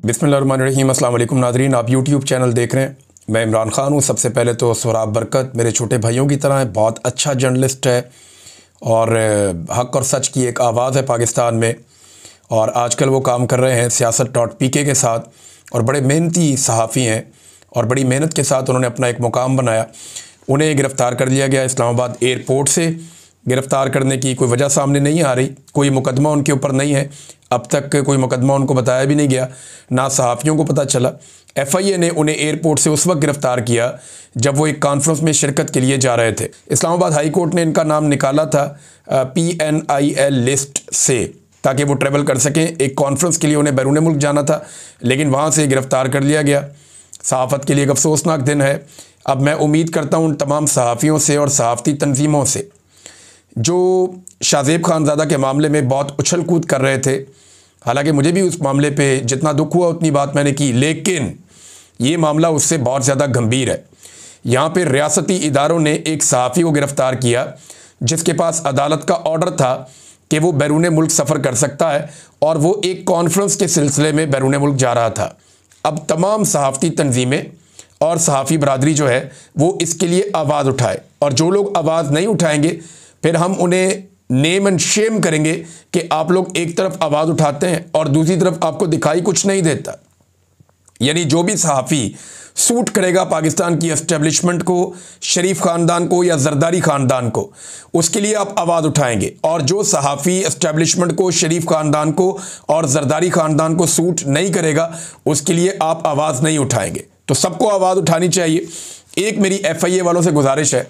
बिस्मिल्लाहिर्रहमानिर्रहीम। अस्सलाम वालेकुम नाज़रीन, आप यूट्यूब चैनल देख रहे हैं। मैं इमरान ख़ान हूँ। सबसे पहले तो सोहराब बरकत मेरे छोटे भाइयों की तरह है, बहुत अच्छा जर्नलिस्ट है और हक़ और सच की एक आवाज़ है पाकिस्तान में। और आजकल वो काम कर रहे हैं siyaasat.pk के साथ और बड़े मेहनती सहाफ़ी हैं और बड़ी मेहनत के साथ उन्होंने अपना एक मुकाम बनाया। उन्हें गिरफ़्तार कर लिया गया इस्लामाबाद एयरपोर्ट से। गिरफ़्तार करने की कोई वजह सामने नहीं आ रही, कोई मुकदमा उनके ऊपर नहीं है, अब तक कोई मुकदमा उनको बताया भी नहीं गया, ना सहाफ़ियों को पता चला। FIA ने उन्हें एयरपोर्ट से उस वक्त गिरफ़्तार किया जब वो एक कॉन्फ्रेंस में शिरकत के लिए जा रहे थे। इस्लामाबाद हाई कोर्ट ने इनका नाम निकाला था PNIL लिस्ट से ताकि वो ट्रैवल कर सकें। एक कॉन्फ्रेंस के लिए उन्हें बैरून मुल्क जाना था, लेकिन वहाँ से गिरफ़्तार कर लिया गया। सहाफ़त के लिए एक अफसोसनाक दिन है। अब मैं उम्मीद करता हूँ उन तमाम सहाफ़ियों से और सहाफ़ती तंजीमों से जो शाहज़ेब खानज़ादा के मामले में बहुत उछल कूद कर रहे थे। हालांकि मुझे भी उस मामले पे जितना दुख हुआ उतनी बात मैंने की, लेकिन ये मामला उससे बहुत ज़्यादा गंभीर है। यहाँ पे रियासती इदारों ने एक सहाफ़ी को गिरफ़्तार किया जिसके पास अदालत का ऑर्डर था कि वो बैरून मुल्क सफ़र कर सकता है और वो एक कॉन्फ्रेंस के सिलसिले में बैरून मुल्क जा रहा था। अब तमाम सहाफ़ती तंजीमें और सहाफ़ी बरादरी जो है वो इसके लिए आवाज़ उठाए, और जो लोग आवाज़ नहीं उठाएंगे फिर हम उन्हें नेम एंड शेम करेंगे कि आप लोग एक तरफ आवाज़ उठाते हैं और दूसरी तरफ आपको दिखाई कुछ नहीं देता। यानी जो भी सहाफ़ी सूट करेगा पाकिस्तान की एस्टेब्लिशमेंट को, शरीफ ख़ानदान को या जरदारी ख़ानदान को, उसके लिए आप आवाज़ उठाएंगे। और जो सहाफ़ी एस्टेब्लिशमेंट को, शरीफ ख़ानदान को और जरदारी ख़ानदान को सूट नहीं करेगा उसके लिए आप आवाज़ नहीं उठाएंगे। तो सबको आवाज़ उठानी चाहिए। एक मेरी FIA वालों से गुजारिश है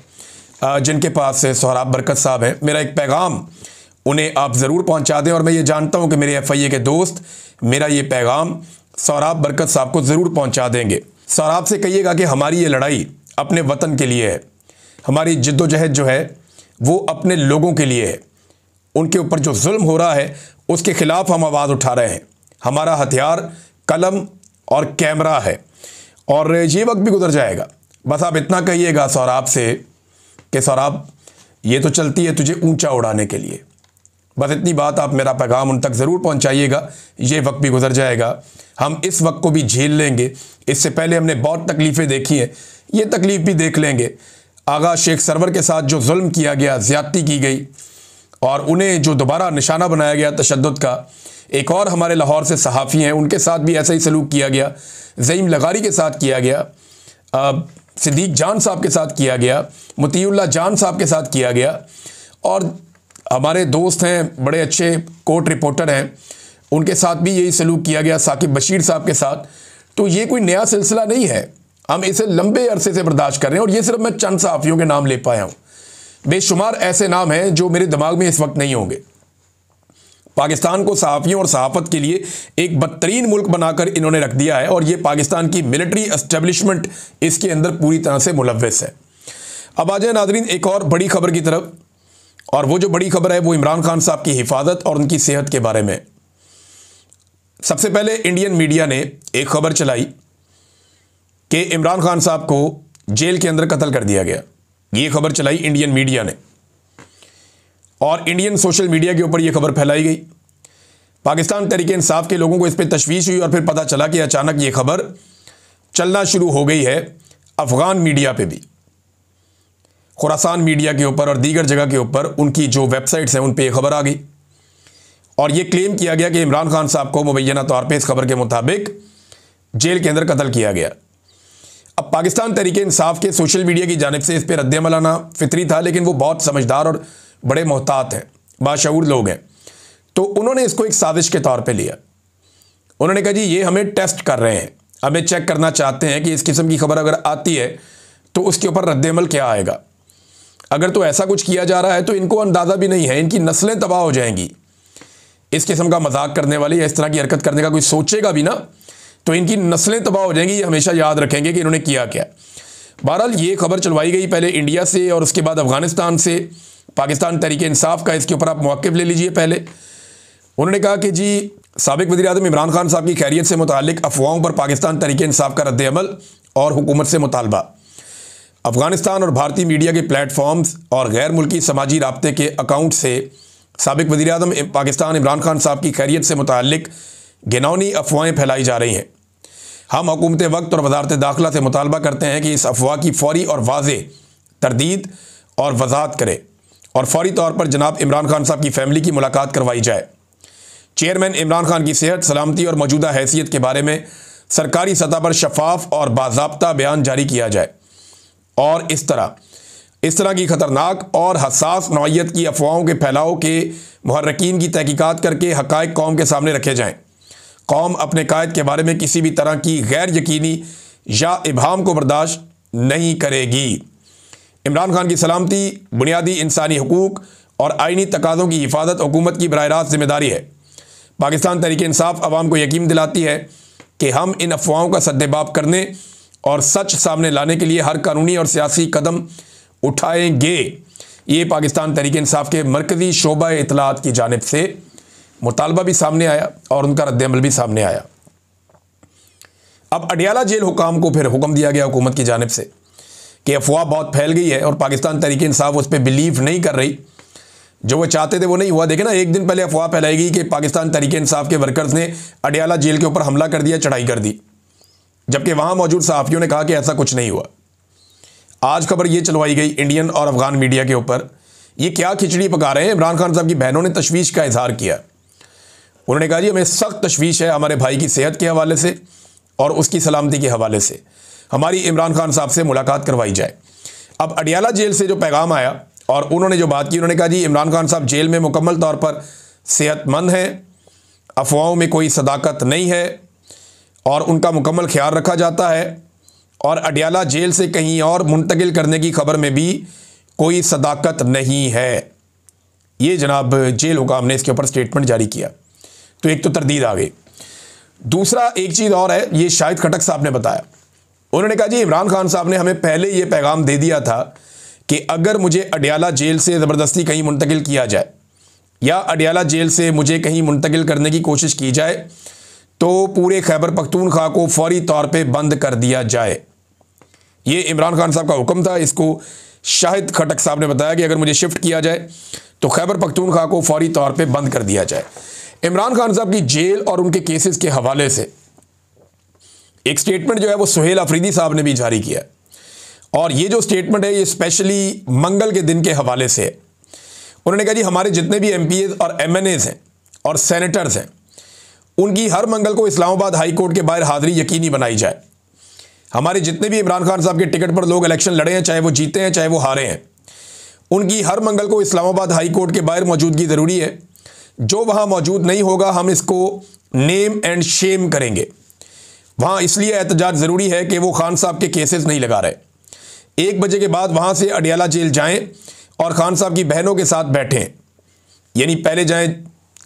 जिनके पास सोहराब बरकत साहब हैं, मेरा एक पैगाम उन्हें आप ज़रूर पहुंचा दें। और मैं ये जानता हूं कि मेरे FIA के दोस्त मेरा ये पैगाम सोहराब बरकत साहब को ज़रूर पहुंचा देंगे। सोहराब से कहिएगा कि हमारी ये लड़ाई अपने वतन के लिए है, हमारी जिद्दोजहद जो है वो अपने लोगों के लिए है। उनके ऊपर जो जुल्म हो रहा है उसके ख़िलाफ़ हम आवाज़ उठा रहे हैं। हमारा हथियार कलम और कैमरा है और ये वक्त भी गुजर जाएगा। बस आप इतना कहिएगा सोहराब से कि सोहराब ये तो चलती है तुझे ऊंचा उड़ाने के लिए। बस इतनी बात आप मेरा पैगाम उन तक ज़रूर पहुंचाइएगा। ये वक्त भी गुजर जाएगा, हम इस वक्त को भी झेल लेंगे। इससे पहले हमने बहुत तकलीफ़ें देखी हैं, ये तकलीफ़ भी देख लेंगे। आगा शेख सरवर के साथ जो जुल्म किया गया, ज़्यादती की गई और उन्हें जो दोबारा निशाना बनाया गया तशद्दुद का। एक और हमारे लाहौर से सहाफ़ी हैं, उनके साथ भी ऐसा ही सलूक किया गया। ज़ईम लगारी के साथ किया गया, सिद्दीक जान साहब के साथ किया गया, मुतीउल्लाह जान साहब के साथ किया गया। और हमारे दोस्त हैं, बड़े अच्छे कोर्ट रिपोर्टर हैं, उनके साथ भी यही सलूक किया गया, साकिब बशीर साहब के साथ। तो ये कोई नया सिलसिला नहीं है, हम इसे लंबे अरसे से बर्दाश्त कर रहे हैं। और ये सिर्फ मैं चंद सहाफ़ियों के नाम ले पाया हूँ, बेशुमार ऐसे नाम हैं जो मेरे दिमाग में इस वक्त नहीं होंगे। पाकिस्तान को सहाफ़ियों और सहाफ़त के लिए एक बदतरीन मुल्क बनाकर इन्होंने रख दिया है और ये पाकिस्तान की मिलिट्री एस्टेब्लिशमेंट इसके अंदर पूरी तरह से मुलव्वस है। अब आ जाए नाज़रीन एक और बड़ी खबर की तरफ, और वो जो बड़ी खबर है वो इमरान खान साहब की हिफाजत और उनकी सेहत के बारे में। सबसे पहले इंडियन मीडिया ने एक खबर चलाई कि इमरान खान साहब को जेल के अंदर कत्ल कर दिया गया। ये खबर चलाई इंडियन मीडिया ने और इंडियन सोशल मीडिया के ऊपर यह खबर फैलाई गई। पाकिस्तान तहरीक-ए-इंसाफ के लोगों को इस पर तशवीश हुई और फिर पता चला कि अचानक ये खबर चलना शुरू हो गई है अफ़गान मीडिया पे भी, खुरासान मीडिया के ऊपर और दीगर जगह के ऊपर उनकी जो वेबसाइट्स हैं उन पर यह खबर आ गई। और ये क्लेम किया गया कि इमरान खान साहब को मुबैना तौर पर इस खबर के मुताबिक जेल के अंदर कत्ल किया गया। अब पाकिस्तान तहरीक-ए-इंसाफ के सोशल मीडिया की जानिब से इस पर रद्द-ए-अमल आना फितरी था, लेकिन वो बहुत समझदार और बड़े मोहतात हैं, बाशऊर लोग हैं। तो उन्होंने इसको एक साजिश के तौर पे लिया। उन्होंने कहा जी ये हमें टेस्ट कर रहे हैं, हमें चेक करना चाहते हैं कि इस किस्म की खबर अगर आती है तो उसके ऊपर रद्द-ए-अमल क्या आएगा। अगर तो ऐसा कुछ किया जा रहा है तो इनको अंदाज़ा भी नहीं है, इनकी नस्लें तबाह हो जाएंगी। इस किस्म का मजाक करने वाले या इस तरह की हरकत करने का कोई सोचेगा भी ना तो इनकी नस्लें तबाह हो जाएंगी। ये हमेशा याद रखेंगे कि इन्होंने किया क्या। बहरहाल ये खबर चलवाई गई पहले इंडिया से और उसके बाद अफ़गानिस्तान से। पाकिस्तान तहरीक-ए-इंसाफ का इसके ऊपर आप मौक़िफ़ ले लीजिए। पहले उन्होंने कहा कि जी साबिक़ वज़ीर-ए-आज़म इमरान खान साहब की खैरियत से मुताल्लिक़ अफवाहों पर पाकिस्तान तहरीक-ए-इंसाफ का रद्द-ए-अमल और हुकूमत से मुतालबा। अफ़गानिस्तान और भारतीय मीडिया के प्लेटफॉर्म्स और गैर मुल्की समाजी राब्ते के अकाउंट से साबिक़ वज़ीर-ए-आज़म पाकिस्तान इमरान खान साहब की खैरियत से मुताल्लिक़ घिनौनी अफवाहें फैलाई जा रही हैं। हम हुकूमत वक्त और वजारत दाखिला से मुतालबा करते हैं कि इस अफवाह की फौरी और वाज़ेह तरदीद और वजाहत करे और फौरी तौर पर जनाब इमरान खान साहब की फ़ैमिली की मुलाकात करवाई जाए। चेयरमैन इमरान खान की सेहत, सलामती और मौजूदा हैसियत के बारे में सरकारी सतह पर शफाफ और बाज़ाब्ता बयान जारी किया जाए और इस तरह की ख़तरनाक और हसास नौइयत की अफवाहों के फैलाव के मुहर्रिकीन की तहकीकात करके हक़ाइक़ कौम के सामने रखे जाएँ। कौम अपने कायद के बारे में किसी भी तरह की गैर यकीनी या इबहाम को बर्दाश्त नहीं करेगी। इमरान खान की सलामती, बुनियादी इंसानी हुकूक और आइनी तकाज़ों की हिफाजत हुकूमत की बराह रास्त जिम्मेदारी है। पाकिस्तान तहरीक इंसाफ अवाम को यकीन दिलाती है कि हम इन अफवाहों का सद्देबाब करने और सच सामने लाने के लिए हर कानूनी और सियासी कदम उठाएंगे। ये पाकिस्तान तहरीक इंसाफ के मरकज़ी शोबा इत्तलात की जानिब से मुतालबा भी सामने आया और उनका रद्द-ए-अमल भी सामने आया। अब अडियाला जेल हुकाम को फिर हुक्म दिया गया हुकूमत की जानिब से कि अफवाह बहुत फैल गई है और पाकिस्तान तहरीक इंसाफ उस पर बिलीव नहीं कर रही। जो वो चाहते थे वो नहीं हुआ। देखे ना, एक दिन पहले अफवाह फैलाई गई कि पाकिस्तान तहरीक इंसाफ के वर्कर्स ने अडियाला जेल के ऊपर हमला कर दिया, चढ़ाई कर दी, जबकि वहाँ मौजूद सहाफ़ियों ने कहा कि ऐसा कुछ नहीं हुआ। आज खबर ये चलवाई गई इंडियन और अफगान मीडिया के ऊपर, ये क्या खिचड़ी पका रहे हैं। इमरान खान साहब की बहनों ने तशवीश का इजहार किया। उन्होंने कहा जी हमें सख्त तशवीश है हमारे भाई की सेहत के हवाले से और उसकी सलामती के हवाले से, हमारी इमरान खान साहब से मुलाकात करवाई जाए। अब अडियाला जेल से जो पैगाम आया और उन्होंने जो बात की, उन्होंने कहा जी इमरान खान साहब जेल में मुकम्मल तौर पर सेहतमंद हैं, अफवाहों में कोई सदाकत नहीं है और उनका मुकम्मल ख्याल रखा जाता है और अडियाला जेल से कहीं और मुंतकिल करने की खबर में भी कोई सदाकत नहीं है। ये जनाब जेल हुकाम ने इसके ऊपर स्टेटमेंट जारी किया। तो एक तो तरदीद आ गई। दूसरा एक चीज़ और है, ये शाहिद खटक साहब ने बताया। उन्होंने कहा जी इमरान खान साहब ने हमें पहले ये पैगाम दे दिया था कि अगर मुझे अडियाला जेल से ज़बरदस्ती कहीं मुंतकिल किया जाए या अडियाला जेल से मुझे कहीं मुंतकिल करने की कोशिश की जाए तो पूरे खैबर पख्तूनख्वा को फौरी तौर पे बंद कर दिया जाए। ये इमरान खान साहब का हुक्म था। इसको शाहिद खटक साहब ने बताया कि अगर मुझे शिफ्ट किया जाए तो खैबर पख्तूनख्वा को फौरी तौर पे बंद कर दिया जाए। इमरान खान साहब की जेल और उनके केसेस के हवाले से एक स्टेटमेंट जो है वो सुहेल अफरीदी साहब ने भी जारी किया और ये जो स्टेटमेंट है ये स्पेशली मंगल के दिन के हवाले से है। उन्होंने कहा जी हमारे जितने भी MPAs और MNAs हैं और सेनेटर्स हैं उनकी हर मंगल को इस्लामाबाद हाई कोर्ट के बाहर हाज़िरी यकीनी बनाई जाए। हमारे जितने भी इमरान खान साहब के टिकट पर लोग इलेक्शन लड़े हैं, चाहे वो जीते हैं चाहे वो हारे हैं, उनकी हर मंगल को इस्लामाबाद हाई कोर्ट के बाहर मौजूदगी ज़रूरी है। जो वहाँ मौजूद नहीं होगा हम इसको नेम एंड शेम करेंगे। वहाँ इसलिए एहतजाज ज़रूरी है कि वो खान साहब के केसेस नहीं लगा रहे। 1 बजे के बाद वहाँ से अडियाला जेल जाएं और खान साहब की बहनों के साथ बैठें, यानी पहले जाएं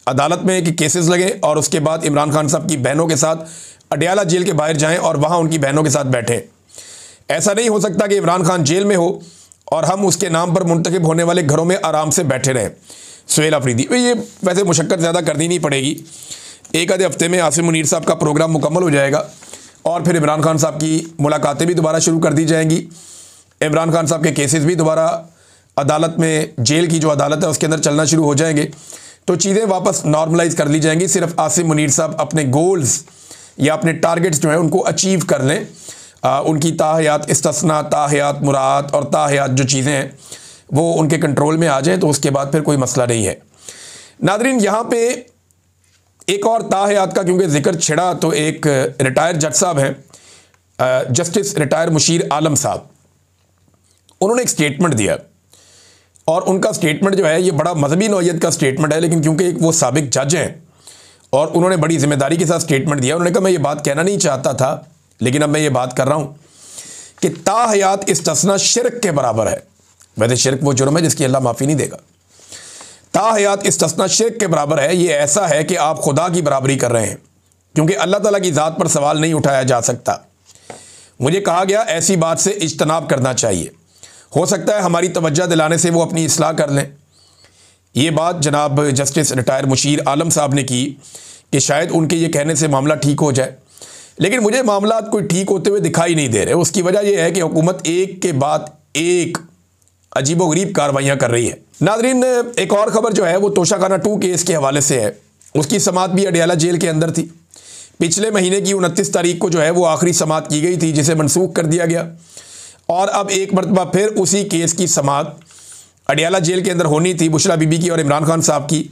अदालत में कि केसेस लगें और उसके बाद इमरान खान साहब की बहनों के साथ अडियाला जेल के बाहर जाएं और वहाँ उनकी बहनों के साथ बैठें। ऐसा नहीं हो सकता कि इमरान खान जेल में हो और हम उसके नाम पर मुंतखब होने वाले घरों में आराम से बैठे रहें। सुहेल अफरीदी, ये वैसे मुशक्कत ज़्यादा करनी नहीं पड़ेगी। एक आधे हफ्ते में आसिम मुनीर साहब का प्रोग्राम मुकम्मल हो जाएगा और फिर इमरान खान साहब की मुलाकातें भी दोबारा शुरू कर दी जाएंगी। इमरान खान साहब के केसेस भी दोबारा अदालत में, जेल की जो अदालत है उसके अंदर चलना शुरू हो जाएंगे, तो चीज़ें वापस नॉर्मलाइज कर ली जाएंगी। सिर्फ आसिम मुनीर साहब अपने गोल्स या अपने टारगेट्स जो हैं उनको अचीव कर लें। उनकी ताहयात इस्तिस्ना, ताहयात मुराद और ताहयात जो चीज़ें हैं वो उनके कंट्रोल में आ जाएं तो उसके बाद फिर कोई मसला नहीं है। नादरीन, यहाँ पे एक और ताहयात का क्योंकि जिक्र छिड़ा तो एक रिटायर जज साहब हैं, जस्टिस रिटायर मुशीर आलम साहब, उन्होंने एक स्टेटमेंट दिया और उनका स्टेटमेंट जो है ये बड़ा मजहबी नौइयत का स्टेटमेंट है, लेकिन क्योंकि वो साबिक जज हैं और उन्होंने बड़ी जिम्मेदारी के साथ स्टेटमेंट दिया। उन्होंने कहा मैं ये बात कहना नहीं चाहता था लेकिन अब मैं ये बात कर रहा हूँ कि ताहयात इस्तिस्ना शिर्क के बराबर है। वैसे शिर्क वो जुर्म है जिसकी अल्लाह माफ़ी नहीं देगा। ताहयात इस्तिस्ना शिर्क के बराबर है। ये ऐसा है कि आप खुदा की बराबरी कर रहे हैं क्योंकि अल्लाह ताला की ज़ात पर सवाल नहीं उठाया जा सकता। मुझे कहा गया ऐसी बात से इज्तनाब करना चाहिए, हो सकता है हमारी तवज्जो दिलाने से वो अपनी इस्लाह कर लें। ये बात जनाब जस्टिस रिटायर मुशीर आलम साहब ने की कि शायद उनके ये कहने से मामला ठीक हो जाए, लेकिन मुझे मामला कोई ठीक होते हुए दिखाई नहीं दे रहे। उसकी वजह यह है कि हुकूमत एक के बाद एक अजीबोगरीब कार्रवाइयाँ कर रही है। नादरीन, एक और ख़बर जो है वो तोशाखाना 2 केस के हवाले से है। उसकी समाअत भी अडियाला जेल के अंदर थी पिछले महीने की 29 तारीख को जो है वो आखिरी समाअत की गई थी, जिसे मनसूख कर दिया गया। और अब एक मरतबा फिर उसी केस की समाअत अडियाला जेल के अंदर होनी थी, बुशरा बीबी की और इमरान खान साहब की,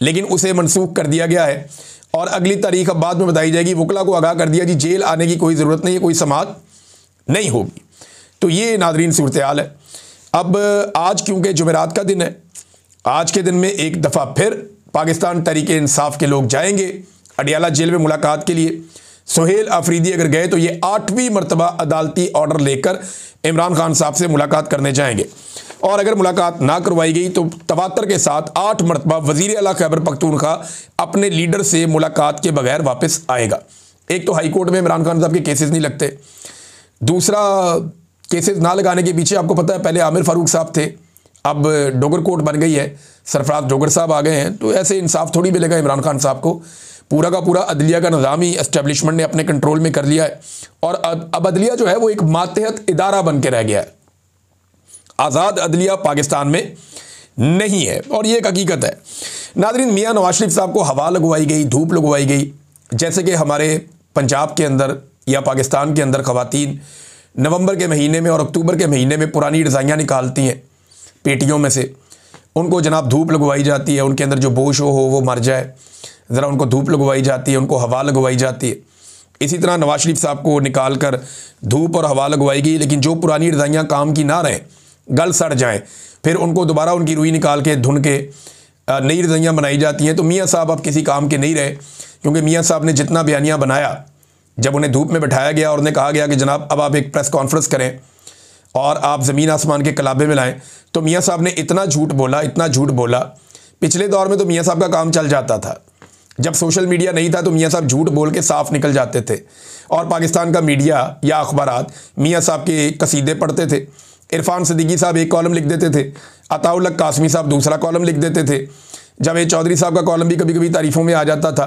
लेकिन उसे मनसूख कर दिया गया है। और अगली तारीख अब बाद में बताई जाएगी। वकला को आगाह कर दिया जी जेल आने की कोई ज़रूरत नहीं है, कोई समाअत नहीं होगी। तो ये नादरीन सूरत हाल है। अब आज क्योंकि जुमेरात का दिन है, आज के दिन में एक दफ़ा फिर पाकिस्तान तहरीक-ए-इंसाफ के लोग जाएंगे अडियाला जेल में मुलाकात के लिए। सुहेल आफरीदी अगर गए तो ये 8वीं मरतबा अदालती ऑर्डर लेकर इमरान खान साहब से मुलाकात करने जाएंगे। और अगर मुलाकात ना करवाई गई तो तवातर के साथ 8 मरतबा वज़ीर आला खैबर पख्तूनख्वा अपने लीडर से मुलाकात के बगैर वापस आएगा। एक तो हाई कोर्ट में इमरान खान साहब के केसेस नहीं लगते, दूसरा केसेस ना लगाने के पीछे आपको पता है पहले आमिर फारूक साहब थे, अब डोगर कोर्ट बन गई है, सरफराज डोगर साहब आ गए हैं। तो ऐसे इंसाफ थोड़ी मिलेगा इमरान खान साहब को। पूरा का पूरा अदलिया का निज़ाम ही एस्टेब्लिशमेंट ने अपने कंट्रोल में कर लिया है और अब अदलिया जो है वो एक मातहत इदारा बन के रह गया है। आज़ाद अदलिया पाकिस्तान में नहीं है और ये एक हकीकत है। नादरीन, मियाँ नवाज शरीफ साहब को हवा लगवाई गई, धूप लगवाई गई, जैसे कि हमारे पंजाब के अंदर या पाकिस्तान के अंदर ख़वातीन नवंबर के महीने में और अक्टूबर के महीने में पुरानी रज़ाइयाँ निकालती हैं पेटियों में से, उनको जनाब धूप लगवाई जाती है, उनके अंदर जो बोश हो वो मर जाए, ज़रा उनको धूप लगवाई जाती है, उनको हवा लगवाई जाती है। इसी तरह नवाज शरीफ साहब को निकाल कर धूप और हवा लगवाई गई, लेकिन जो पुरानी रज़ाइयाँ काम की ना रहें, गल सड़ जाएं, फिर उनको दोबारा उनकी रुई निकाल के धुन के नई रज़ाइयाँ बनाई जाती हैं। तो मियाँ साहब अब किसी काम के नहीं रहे, क्योंकि मियाँ साहब ने जितना बयानिया बनाया, जब उन्हें धूप में बिठाया गया और उन्हें कहा गया कि जनाब अब आप एक प्रेस कॉन्फ्रेंस करें और आप ज़मीन आसमान के कलाबे में लाएं, तो मियाँ साहब ने इतना झूठ बोला, इतना झूठ बोला। पिछले दौर में तो मियाँ साहब का काम चल जाता था, जब सोशल मीडिया नहीं था तो मियाँ साहब झूठ बोल के साफ निकल जाते थे और पाकिस्तान का मीडिया या अखबारात मियाँ साहब के कसीदे पढ़ते थे। इरफान सिद्दीकी साहब एक कॉलम लिख देते थे, अताउल हक कासमी साहब दूसरा कॉलम लिख देते थे, जावेद चौधरी साहब का कॉलम भी कभी कभी तारीफ़ों में आ जाता था।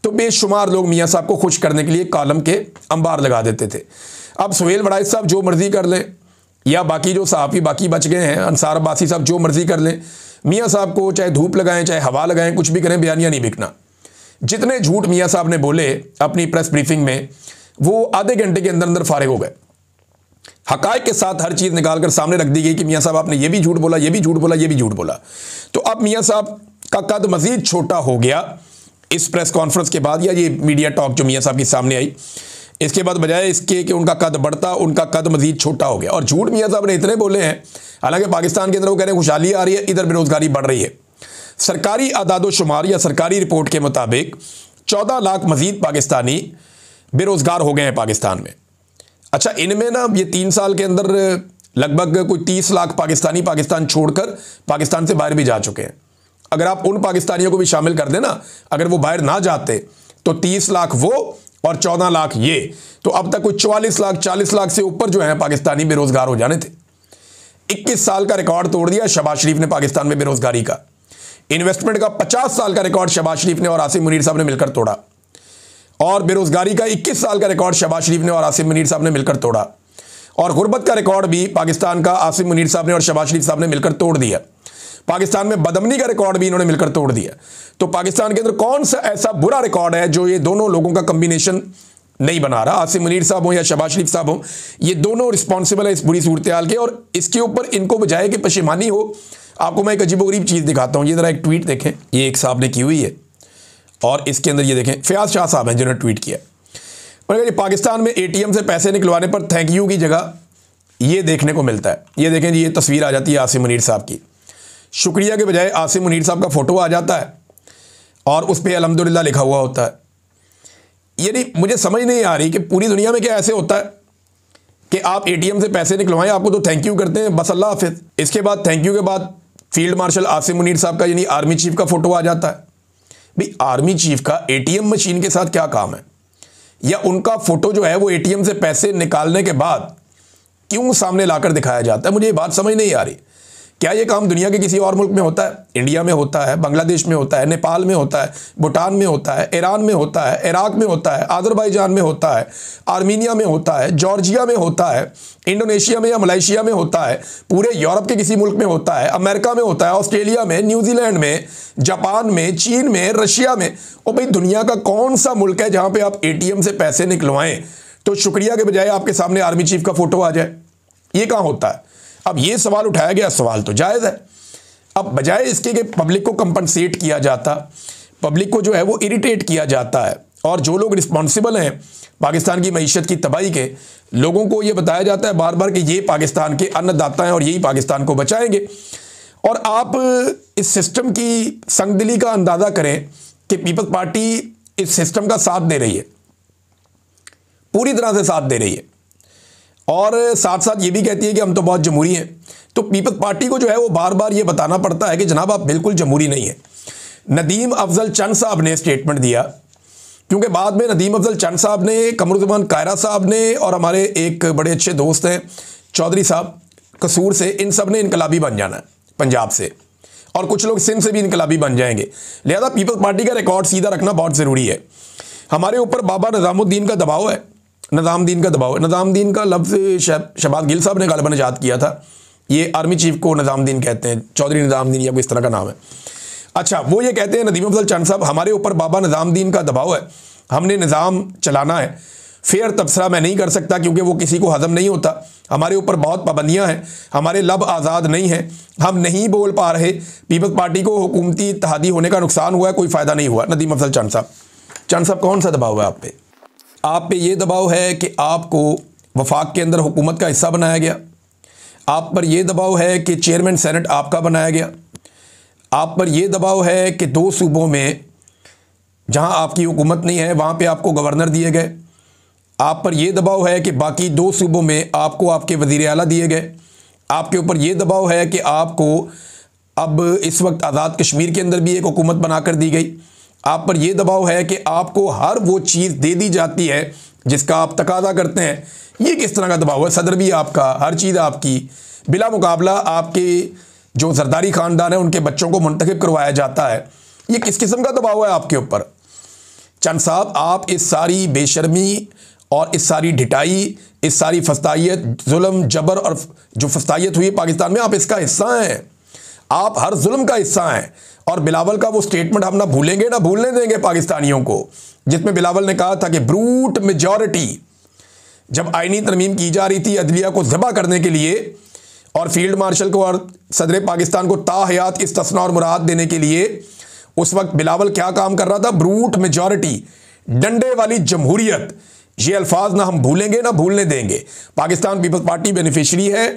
तो बेशुमार लोग मियाँ साहब को खुश करने के लिए कॉलम के अंबार लगा देते थे। अब सुहेल वड़ाइच साहब जो मर्ज़ी कर लें, या बाकी जो सहाफ़ी बाकी बच गए हैं, अंसार अब्बासी साहब जो मर्ज़ी कर लें, मियाँ साहब को चाहे धूप लगाएं चाहे हवा लगाएं, कुछ भी करें, बयानिया नहीं बिकना। जितने झूठ मियाँ साहब ने बोले अपनी प्रेस ब्रीफिंग में, वो आधे घंटे के अंदर अंदर फारिग हो गए। हक़ाइक़ के साथ हर चीज़ निकाल कर सामने रख दी गई कि मियाँ साहब आपने ये भी झूठ बोला, ये भी झूठ बोला, ये भी झूठ बोला। तो अब मियाँ साहब का कद मज़ीद छोटा हो गया इस प्रेस कॉन्फ्रेंस के बाद, या ये मीडिया टॉक जो मियाँ साहब के सामने आई, इसके बाद बजाय इसके कि उनका कद बढ़ता, उनका कद मज़ीद छोटा हो गया। और झूठ मियाँ साहब ने इतने बोले हैं, हालांकि पाकिस्तान के अंदर वो कह रहे हैं खुशहाली आ रही है, इधर बेरोज़गारी बढ़ रही है। सरकारी आदादो शुमार या सरकारी रिपोर्ट के मुताबिक 14 लाख मज़ीद पाकिस्तानी बेरोज़गार हो गए हैं पाकिस्तान में। अच्छा, इनमें ना ये 3 साल के अंदर लगभग कोई 30 लाख पाकिस्तानी पाकिस्तान छोड़कर पाकिस्तान से बाहर भी जा चुके हैं। अगर आप उन पाकिस्तानियों को भी शामिल कर देना, अगर वो बाहर ना जाते तो 30 लाख वो और 14 लाख ये, तो अब तक कोई 44 लाख 40 लाख से ऊपर जो है पाकिस्तानी बेरोज़गार हो जाने थे। 21 साल का रिकॉर्ड तोड़ दिया शहबाज शरीफ ने पाकिस्तान में बेरोज़गारी का। इन्वेस्टमेंट का 50 साल का रिकॉर्ड शहबाज शरीफ ने और आसिम मुनीर साहब ने मिलकर तोड़ा, और बेरोज़गारी का 21 साल का रिकॉर्ड शहबाज शरीफ ने और आसिम मुनीर साहब ने मिलकर तोड़ा, और गुर्बत का रिकॉर्ड भी पाकिस्तान का आसिम मुनीर साहब ने और शहबाज शरीफ साहब ने मिलकर तोड़ दिया। पाकिस्तान में बदमनी का रिकॉर्ड भी इन्होंने मिलकर तोड़ दिया। तो पाकिस्तान के अंदर कौन सा ऐसा बुरा रिकॉर्ड है जो ये दोनों लोगों का कम्बिनेशन नहीं बना रहा? आसिम मुनीर साहब हो या शहबाज शरीफ साहब हो, ये दोनों रिस्पॉन्सिबल है इस बुरी सूरत हाल के, और इसके ऊपर इनको बजाय कि पशेमानी हो, आपको मैं एक अजीबोगरीब चीज़ दिखाता हूँ। ये ज़रा एक ट्वीट देखें, ये एक साहब ने की हुई है, और इसके अंदर ये देखें, फयाज शाह साहब हैं जिन्होंने ट्वीट किया। उन्होंने कहा पाकिस्तान में ATM से पैसे निकलवाने पर थैंक यू की जगह ये देखने को मिलता है। ये देखें जी, ये तस्वीर आ जाती है आसिम मुनीर साहब की, शुक्रिया के बजाय आसिम मुनीर साहब का फ़ोटो आ जाता है और उस पर अल्हम्दुलिल्लाह लिखा हुआ होता है। यानी मुझे समझ नहीं आ रही कि पूरी दुनिया में क्या ऐसे होता है कि आप ATM से पैसे निकलवाएं, आपको तो थैंक यू करते हैं, बस अल्लाह हाफिज़। इसके बाद थैंक यू के बाद फील्ड मार्शल आसिम मुनीर साहब का यानी आर्मी चीफ का फ़ोटो आ जाता है। भाई, आर्मी चीफ का ATM मशीन के साथ क्या काम है, या उनका फ़ोटो जो है वो ATM से पैसे निकालने के बाद क्यों सामने लाकर दिखाया जाता है? मुझे ये बात समझ नहीं आ रही क्या ये काम दुनिया के किसी और मुल्क में होता है? इंडिया में होता है, बांग्लादेश में होता है, नेपाल में होता है, भूटान में होता है, ईरान में होता है, इराक में होता है, अजरबैजान में होता है, आर्मीनिया में होता है, जॉर्जिया में होता है, इंडोनेशिया में या मलेशिया में होता है, पूरे यूरोप के किसी मुल्क में होता है, अमेरिका में होता है, ऑस्ट्रेलिया में, न्यूजीलैंड में, जापान में, चीन में, रशिया में। और भाई दुनिया का कौन सा मुल्क है जहां पे आप एटीएम से पैसे निकलवाएं तो शुक्रिया के बजाय आपके सामने आर्मी चीफ का फोटो आ जाए? ये कहां होता है? अब ये सवाल उठाया गया, सवाल तो जायज़ है। अब बजाय इसके कि पब्लिक को कंपनसेट किया जाता, पब्लिक को जो है वो इरिटेट किया जाता है, और जो लोग रिस्पॉन्सिबल हैं पाकिस्तान की मईशत की तबाही के, लोगों को ये बताया जाता है बार बार कि ये पाकिस्तान के अन्नदाता हैं और यही पाकिस्तान को बचाएंगे। और आप इस सिस्टम की संगदिली का अंदाज़ा करें कि पीपल्स पार्टी इस सिस्टम का साथ दे रही है, पूरी तरह से साथ दे रही है, और साथ साथ ये भी कहती है कि हम तो बहुत जमहूरी हैं। तो पीपल्स पार्टी को जो है वो बार बार ये बताना पड़ता है कि जनाब आप बिल्कुल जमहूरी नहीं है। नदीम अफजल चंद साहब ने स्टेटमेंट दिया, क्योंकि बाद में नदीम अफजल चंद साहब ने, कमरुज़्ज़मान कायरा साहब ने, और हमारे एक बड़े अच्छे दोस्त हैं चौधरी साहब कसूर से, इन सब ने इनकलाबी बन जाना है पंजाब से, और कुछ लोग सिंध से भी इनकलाबी बन जाएंगे। लिहाजा पीपल्स पार्टी का रिकॉर्ड सीधा रखना बहुत ज़रूरी है। हमारे ऊपर बाबा निज़ामुद्दीन का दबाव है, निज़ामुद्दीन का दबाव है। निज़ामुद्दीन का लफ्ज़ शहबाज गिल साहब ने गालिबन इजाद किया था। ये आर्मी चीफ को निज़ामुद्दीन कहते हैं, चौधरी निज़ामुद्दीन या कोई इस तरह का नाम है। अच्छा, वो ये कहते हैं नदीम अफजल चंद साहब, हमारे ऊपर बाबा निज़ामुद्दीन का दबाव है, हमने निज़ाम चलाना है, फेयर तबसरा मैं नहीं कर सकता क्योंकि वो किसी को हजम नहीं होता, हमारे ऊपर बहुत पाबंदियां हैं, हमारे लब आज़ाद नहीं हैं, हम नहीं बोल पा रहे, पीपल्स पार्टी को हुकूमती इत्तेहादी होने का नुकसान हुआ है, कोई फ़ायदा नहीं हुआ। नदीम अफजल चंद साहब कौन सा दबाव है आप पे? आप पे ये दबाव है कि आपको वफाक के अंदर हुकूमत का हिस्सा बनाया गया, आप पर यह दबाव है कि चेयरमैन सेनेट आपका बनाया गया, आप पर यह दबाव है कि 2 सूबों में जहां आपकी हुकूमत नहीं है वहां पे आपको गवर्नर दिए गए, आप पर यह दबाव है कि बाकी 2 सूबों में आपको आपके वज़ीर आला दिए गए, आपके ऊपर यह दबाव है कि आपको अब इस वक्त आज़ाद कश्मीर के अंदर भी एक हुकूमत बनाकर दी गई, आप पर यह दबाव है कि आपको हर वो चीज़ दे दी जाती है जिसका आप तकाजा करते हैं। ये किस तरह का दबाव है? सदर भी आपका, हर चीज़ आपकी, बिला मुकाबला आपके जो जरदारी ख़ानदान है उनके बच्चों को मुंतखब करवाया जाता है। ये किस किस्म का दबाव है आपके ऊपर? चंद साहब, आप इस सारी बेशर्मी और इस सारी ढिटाई, इस सारी फस्तायत, जुल्म, जबर और जो फस्तायत हुई पाकिस्तान में, आप इसका हिस्सा हैं, आप हर जुल्म का हिस्सा हैं। और बिलावल का वो स्टेटमेंट हम ना भूलेंगे ना भूलने देंगे पाकिस्तानियों को, जिसमें बिलावल ने कहा था कि ब्रूट मेजॉरिटी, जब आईनी तरमीम की जा रही थी अदलिया को ज़बह करने के लिए और फील्ड मार्शल को और सदर पाकिस्तान को ताहयात इस्तिस्ना और मुराद देने के लिए, उस वक्त बिलावल क्या काम कर रहा था? ब्रूट मेजॉरिटी, डंडे वाली जमहूरियत। ये अल्फाज ना हम भूलेंगे ना भूलने देंगे। पाकिस्तान पीपल्स पार्टी बेनिफिशरी है,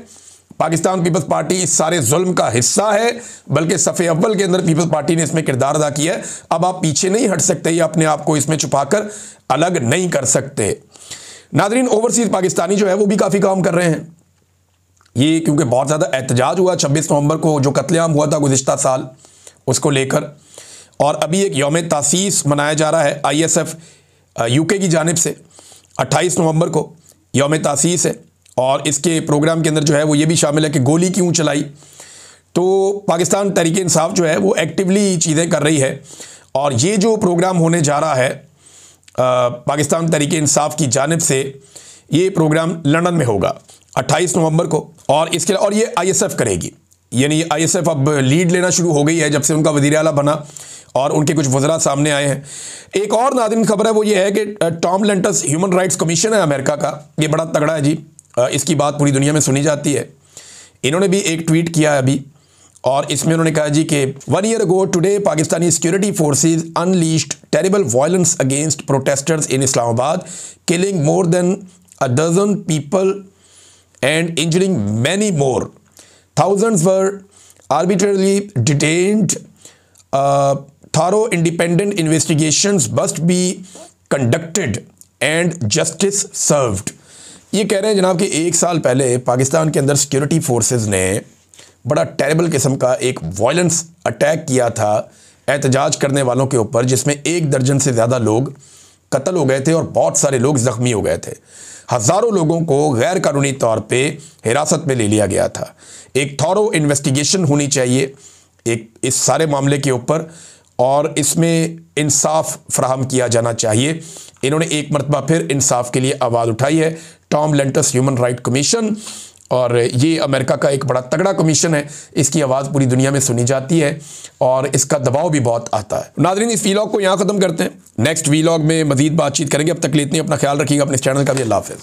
पाकिस्तान पीपल्स पार्टी इस सारे जुल्म का हिस्सा है, बल्कि सफ़े अव्वल के अंदर पीपल्स पार्टी ने इसमें किरदार अदा किया है। अब आप पीछे नहीं हट सकते या अपने आप को इसमें छुपाकर अलग नहीं कर सकते। नाज़रीन, ओवरसीज़ पाकिस्तानी जो है वो भी काफ़ी काम कर रहे हैं। ये क्योंकि बहुत ज़्यादा एहतजाज हुआ 26 नवंबर को, जो कत्लेआम हुआ था गुज़िश्ता साल, उसको लेकर, और अभी एक यौम तासीस मनाया जा रहा है ISF UK की जानिब से। 28 नवंबर को यौम तासीस है, और इसके प्रोग्राम के अंदर जो है वो ये भी शामिल है कि गोली क्यों चलाई। तो पाकिस्तान तहरीक इंसाफ जो है वो एक्टिवली चीज़ें कर रही है, और ये जो प्रोग्राम होने जा रहा है पाकिस्तान तहरीक इंसाफ की जानिब से, ये प्रोग्राम लंदन में होगा 28 नवंबर को, और इसके और ये ISF करेगी। यानी ISF अब लीड लेना शुरू हो गई है जब से उनका वज़ीर आला बना, और उनके कुछ वज़रा सामने आए हैं। एक और नाज़रीन खबर है, वो ये है कि Tom Lantus, human rights commission है अमेरिका का, ये बड़ा तगड़ा है जी, इसकी बात पूरी दुनिया में सुनी जाती है। इन्होंने भी एक ट्वीट किया है अभी, और इसमें उन्होंने कहा जी कि 1 year ago today Pakistani security forces unleashed terrible violence against protesters in Islamabad, killing more than a dozen people and injuring many more. Thousands were arbitrarily detained. Thorough independent investigations must be conducted and justice served. ये कह रहे हैं जनाब कि 1 साल पहले पाकिस्तान के अंदर सिक्योरिटी फोर्सेस ने बड़ा टेरिबल किस्म का एक वायलेंस अटैक किया था एहतजाज करने वालों के ऊपर, जिसमें 1 दर्जन से ज़्यादा लोग कत्ल हो गए थे और बहुत सारे लोग ज़ख्मी हो गए थे। हज़ारों लोगों को गैर कानूनी तौर पे हिरासत में ले लिया गया था। एक थॉरो इन्वेस्टिगेशन होनी चाहिए इस सारे मामले के ऊपर और इसमें इंसाफ फराहम किया जाना चाहिए। इन्होंने एक मरतबा फिर इंसाफ के लिए आवाज़ उठाई है, Tom Lantus human right commission, और ये अमेरिका का एक बड़ा तगड़ा कमीशन है। इसकी आवाज़ पूरी दुनिया में सुनी जाती है और इसका दबाव भी बहुत आता है। नाज़रीन, इस वीलॉग को यहाँ ख़त्म करते हैं, नेक्स्ट वीलॉग में मज़ीद बातचीत करेंगे। अब तक के लिए इतनी, अपना ख्याल रखिएगा, अपने चैनल का भी। अल्लाह हाफ़िज़।